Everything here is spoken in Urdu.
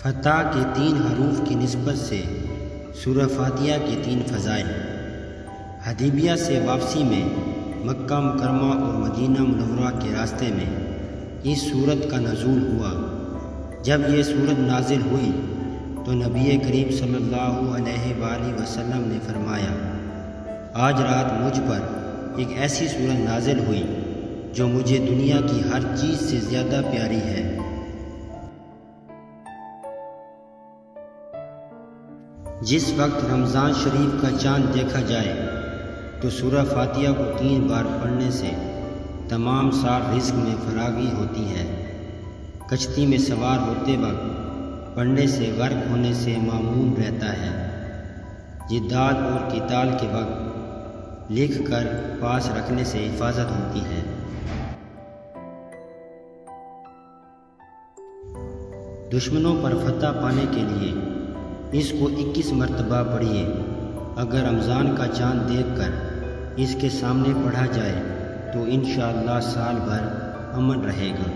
فتح کے 3 حروف کی نسبت سے سورہ فاتحہ کے 3 فضائل۔ حدیبیہ سے واپسی میں مکہ مکرمہ اور مدینہ منورہ کے راستے میں اس سورت کا نزول ہوا۔ جب یہ سورت نازل ہوئی تو نبی کریم صلی اللہ علیہ وآلہ وسلم نے فرمایا، آج رات مجھ پر ایک ایسی سورت نازل ہوئی جو مجھے دنیا کی ہر چیز سے زیادہ پیاری ہے۔ جس وقت رمضان شریف کا چاند دیکھا جائے تو سورہ فاتحہ کو 3 بار پڑھنے سے تمام سال رزق میں فراغی ہوتی ہے۔ کشتی میں سوار ہوتے وقت پڑھنے سے غرق ہونے سے معمون رہتا ہے۔ جدال اور قتال کے وقت لکھ کر پاس رکھنے سے حفاظت ہوتی ہے۔ دشمنوں پر فتح پانے کے لیے اس کو 21 مرتبہ پڑھیے۔ اگر رمضان کا چاند دیکھ کر اس کے سامنے پڑھا جائے تو انشاءاللہ سال بھر امن رہے گا۔